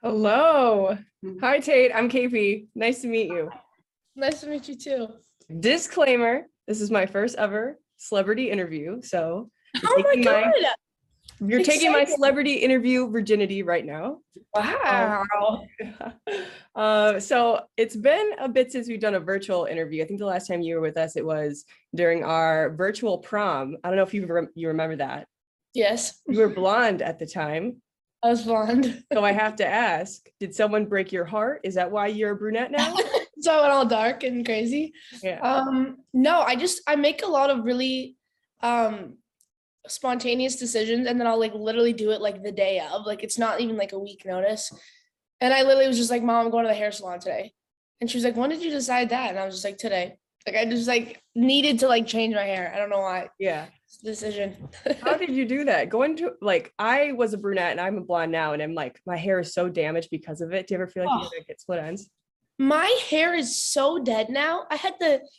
Hello. Hi, Tate. I'm KP. Nice to meet you. Nice to meet you too. Disclaimer, this is my first ever celebrity interview. So Oh my God. you're taking my Exciting. celebrity interview virginity right now. Wow. So it's been a bit since we've done a virtual interview. I think the last time you were with us, it was during our virtual prom. I don't know if you remember that. Yes, You were blonde at the time. I was blonde. So I have to ask, did someone break your heart? Is that why you're a brunette now? So I went all dark and crazy. Yeah. No, I make a lot of really spontaneous decisions, and then I'll like literally do it like the day of. Like it's not even like a week notice. And I literally was just like, Mom, I'm going to the hair salon today. And she was like, when did you decide that? And I was just like, today. Like I just like needed to like change my hair. I don't know why. Yeah. Decision. How did you do that? Going to like, I was a brunette and I'm a blonde now, and I'm like, my hair is so damaged because of it. Do you ever feel like you gotta get split ends? My hair is so dead now.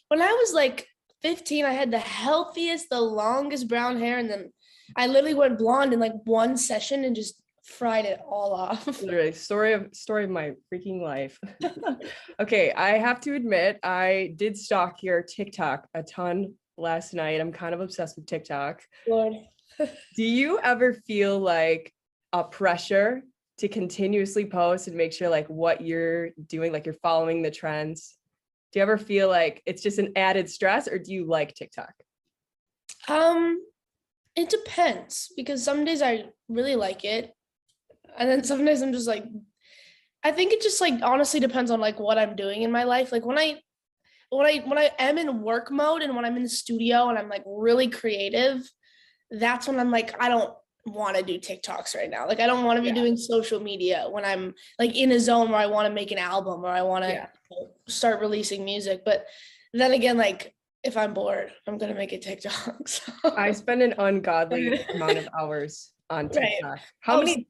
When I was like 15, I had the healthiest, the longest brown hair. And then I literally went blonde in like one session and just fried it all off. Literally, story of my freaking life. Okay, I have to admit, I did stalk your TikTok a ton last night. I'm kind of obsessed with TikTok. Lord. Do you ever feel like a pressure to continuously post and make sure like what you're doing, like you're following the trends? Do you ever feel like it's just an added stress, or do you like TikTok? It depends because some days I really like it. And then some days I'm just like, I think it just like honestly depends on like what I'm doing in my life. Like when I am in work mode and when I'm in the studio and I'm like really creative, that's when I'm like, I don't want to do TikToks right now. Like I don't want to be doing social media when I'm like in a zone where I want to make an album or I want to start releasing music. But then again, like if I'm bored, I'm gonna make a TikTok. So. I spend an ungodly amount of hours on TikTok. Right. How many?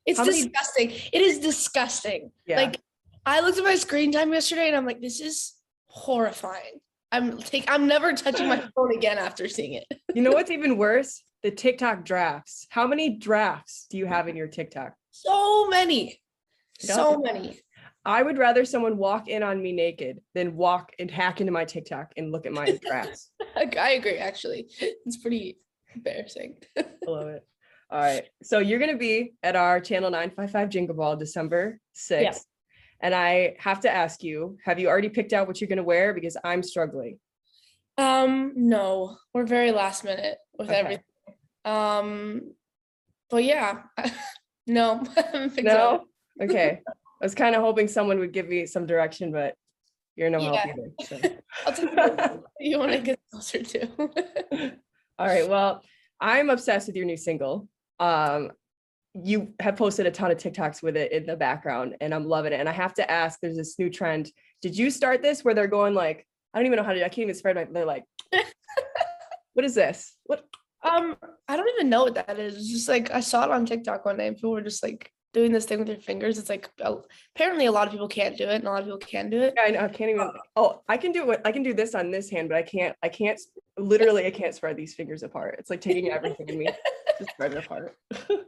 It's disgusting. It is disgusting. Yeah. Like I looked at my screen time yesterday and I'm like, this is horrifying. I'm never touching my phone again after seeing it. You know what's even worse? The TikTok drafts. How many drafts do you have in your TikTok? So many. So many. I would rather someone walk in on me naked than walk and hack into my TikTok and look at my drafts. I agree, actually. It's pretty embarrassing. I love it. All right. So you're going to be at our Channel 955 Jingle Ball December 6th. Yeah. And I have to ask you, have you already picked out what you're going to wear? Because I'm struggling. No, we're very last minute with everything. But yeah, no. No? Okay. I was kind of hoping someone would give me some direction, but you're no help either. So. I'll take what you want to get closer to. All right. Well, I'm obsessed with your new single. You have posted a ton of TikToks with it in the background, and I'm loving it. And I have to ask, there's this new trend. Did you start this where they're going like, I don't even know how to, I can't even spread my, they're like, what is this? What? I don't even know what that is. It's just like, I saw it on TikTok one day and people were just like doing this thing with their fingers. It's like, apparently a lot of people can't do it and a lot of people can do it. Yeah, I know, I can't even, I can do this on this hand, but I can't spread these fingers apart. It's like taking everything in me to spread it apart.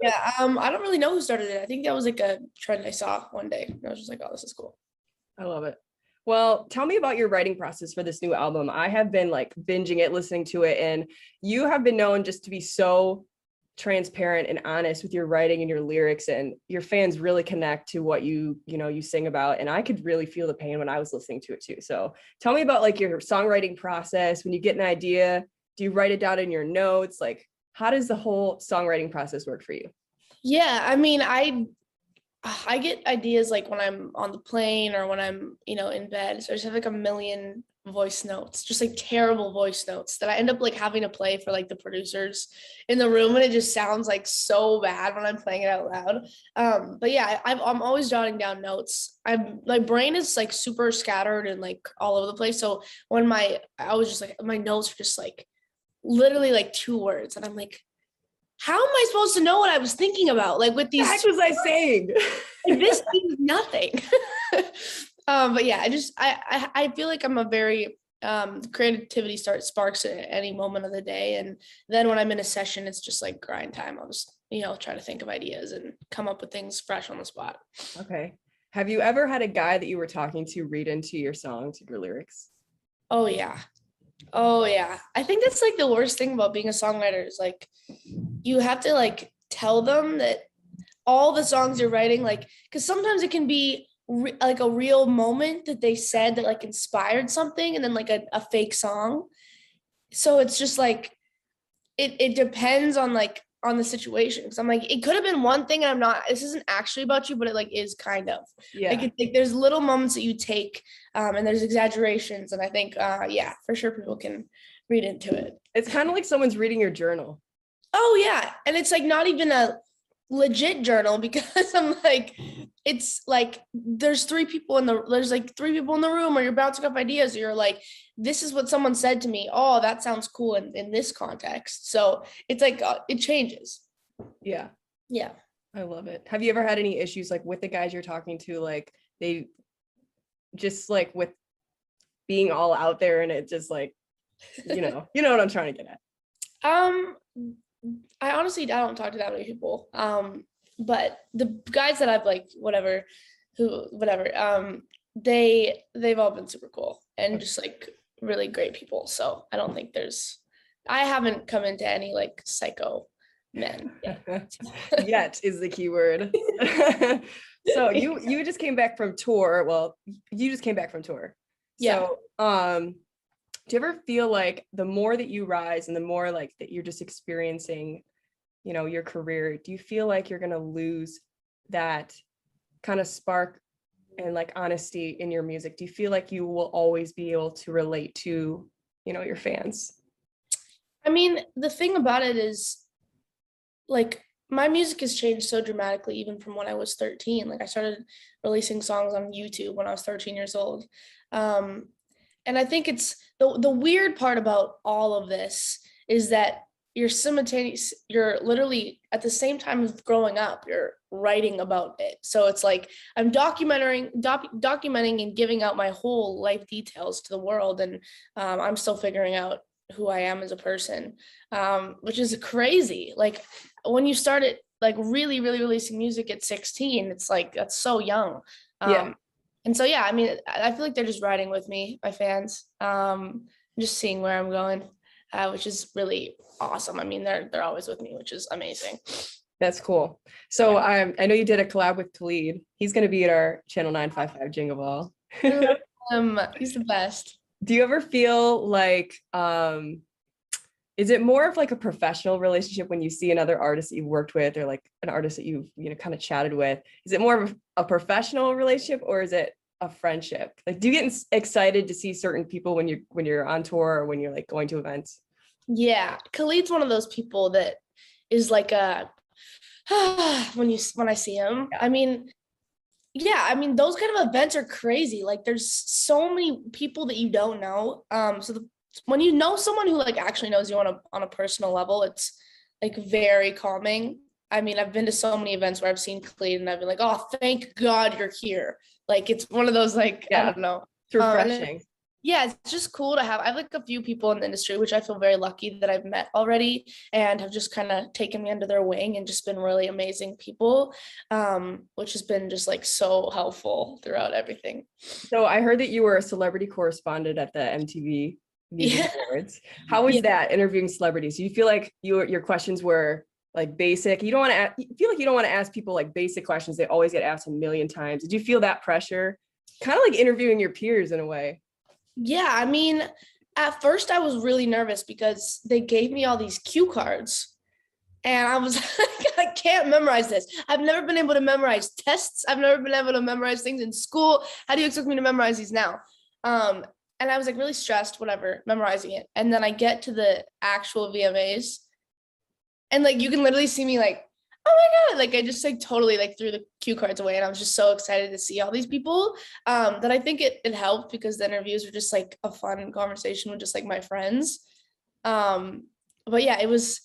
Yeah, I don't really know who started it. I think that was like a trend I saw one day. And I was just like, oh, this is cool. I love it. Well, tell me about your writing process for this new album. I have been like binging it, listening to it, and you have been known just to be so transparent and honest with your writing and your lyrics, and your fans really connect to what you sing about. And I could really feel the pain when I was listening to it too. So tell me about like your songwriting process. When you get an idea, do you write it down in your notes? Like, how does the whole songwriting process work for you? Yeah, I mean, I get ideas like when I'm on the plane or when I'm, in bed. So I just have like a million voice notes, just like terrible voice notes that I end up like having to play for like the producers in the room. And it just sounds like so bad when I'm playing it out loud. But yeah, I'm always jotting down notes. My brain is like super scattered and like all over the place. So when my notes are just like literally like 2 words. And I'm like, how am I supposed to know what I was thinking about? Like with these. What was I saying? Like, this means nothing. But yeah, I feel like I'm a very creativity sparks at any moment of the day. And then when I'm in a session, it's just like grind time. I'll just, try to think of ideas and come up with things fresh on the spot. Okay. Have you ever had a guy that you were talking to read into your songs, your lyrics? Oh yeah. Oh yeah. I think that's like the worst thing about being a songwriter is like, you have to like tell them that all the songs you're writing, like, because sometimes it can be like a real moment that they said that like inspired something, and then like a fake song. So it's just like it depends on the situation, because I'm like, it could have been one thing and I'm not, this isn't actually about you, but it like is kind of like, there's little moments that you take, and there's exaggerations, and I think yeah, for sure people can read into it. It's kind of like someone's reading your journal. Oh yeah, and it's like not even a legit journal, because I'm like, it's like there's like three people in the room, or you're bouncing off ideas, or you're like, this is what someone said to me, oh that sounds cool in this context. So it's like it changes. Yeah I love it. Have you ever had any issues like with the guys you're talking to, like they just like with being all out there, and it just like you know what I'm trying to get at? I don't talk to that many people. But the guys that I've like they've all been super cool and just like really great people. So I don't think I haven't come into any like psycho men yet. Yet is the key word. So you just came back from tour. Well, you just came back from tour. Yeah. So do you ever feel like the more that you rise and the more like that you're just experiencing, your career, do you feel like you're going to lose that kind of spark and like honesty in your music? Do you feel like you will always be able to relate to, your fans? I mean, the thing about it is like my music has changed so dramatically, even from when I was 13. Like I started releasing songs on YouTube when I was 13 years old. And I think it's the weird part about all of this is that you're literally at the same time of growing up, you're writing about it. So it's like I'm documenting and giving out my whole life details to the world. And I'm still figuring out who I am as a person, which is crazy. Like when you started like really, really releasing music at 16, it's like, that's so young. And so, yeah, I mean, I feel like they're just riding with me, my fans, just seeing where I'm going, which is really awesome. I mean, they're always with me, which is amazing. That's cool. So I know you did a collab with Khalid. He's going to be at our Channel 955 Jingle Ball. He's the best. Do you ever feel like, is it more of like a professional relationship when you see another artist that you've worked with, or like an artist that you've, kind of chatted with? Is it more of a professional relationship, or is it a friendship? Like, do you get excited to see certain people when you're on tour, or when you're like going to events? Yeah. Khalid's one of those people that is like when I see him, I mean, yeah, I mean, those kind of events are crazy. Like there's so many people that you don't know. When you know someone who like actually knows you on a personal level, it's like very calming. I mean, I've been to so many events where I've seen Khalid and I've been like, oh, thank God you're here. Like, it's one of those, like, I don't know. It's refreshing. Yeah, it's just cool to have. I have like a few people in the industry, which I feel very lucky that I've met already and have just kind of taken me under their wing and just been really amazing people, which has been just like so helpful throughout everything. So I heard that you were a celebrity correspondent at the MTV Music Awards. How was that, interviewing celebrities? Do you feel like your questions were like basic? You don't want to feel like you don't want to ask people like basic questions. They always get asked a million times. Did you feel that pressure? Kind of like interviewing your peers in a way. Yeah, I mean, at first I was really nervous because they gave me all these cue cards and I was like, I can't memorize this. I've never been able to memorize tests. I've never been able to memorize things in school. How do you expect me to memorize these now? And I was like really stressed, whatever, memorizing it. And then I get to the actual VMAs and like, you can literally see me like, oh my God, like I just like totally like threw the cue cards away. And I was just so excited to see all these people that I think it helped because the interviews were just like a fun conversation with just like my friends. But yeah, it was,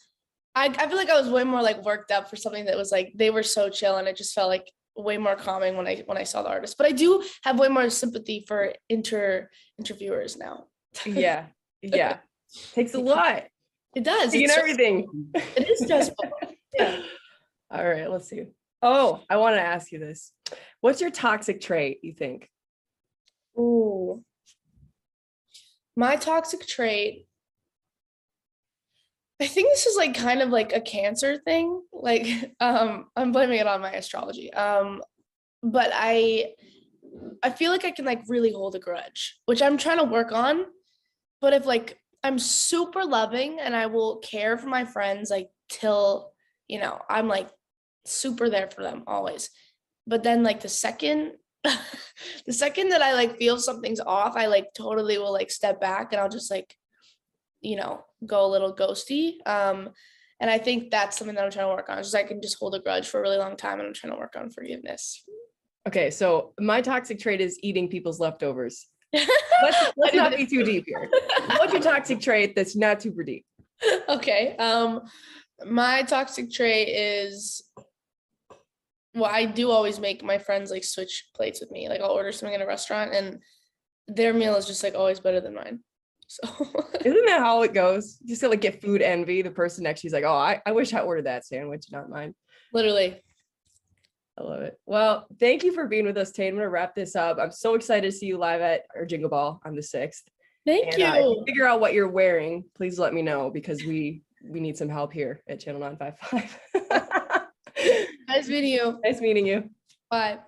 I feel like I was way more like worked up for something that was like, they were so chill and it just felt like way more calming when I saw the artist. But I do have way more sympathy for interviewers now. Yeah. Yeah. Takes a lot. It does. Taking It's everything. it is stressful. Yeah. All right, let's see. Oh, I want to ask you this. What's your toxic trait, you think? Ooh. My toxic trait, I think this is like kind of like a Cancer thing. Like, I'm blaming it on my astrology. But I feel like I can like really hold a grudge, which I'm trying to work on. But if like I'm super loving and I will care for my friends like till, I'm like super there for them always. But then like the second that I like feel something's off, I like totally will like step back and I'll just like, go a little ghosty. And I think that's something that I'm trying to work on. Is just I can just hold a grudge for a really long time and I'm trying to work on forgiveness. Okay, so my toxic trait is eating people's leftovers. Let's not be too deep here. What's your toxic trait that's not super deep? Okay. My toxic trait is, well, I do always make my friends like switch plates with me. Like I'll order something in a restaurant and their meal is just like always better than mine. So Isn't that how it goes? You just gotta like get food envy. The person next to you's like, oh, I wish I ordered that sandwich, not mine. literally. I love it. Well, thank you for being with us, Tate. I'm gonna wrap this up. I'm so excited to see you live at our Jingle Ball on the 6th. Thank And you. if you figure out what you're wearing, please let me know because we need some help here at Channel 955. Nice meeting you. Nice meeting you. Bye.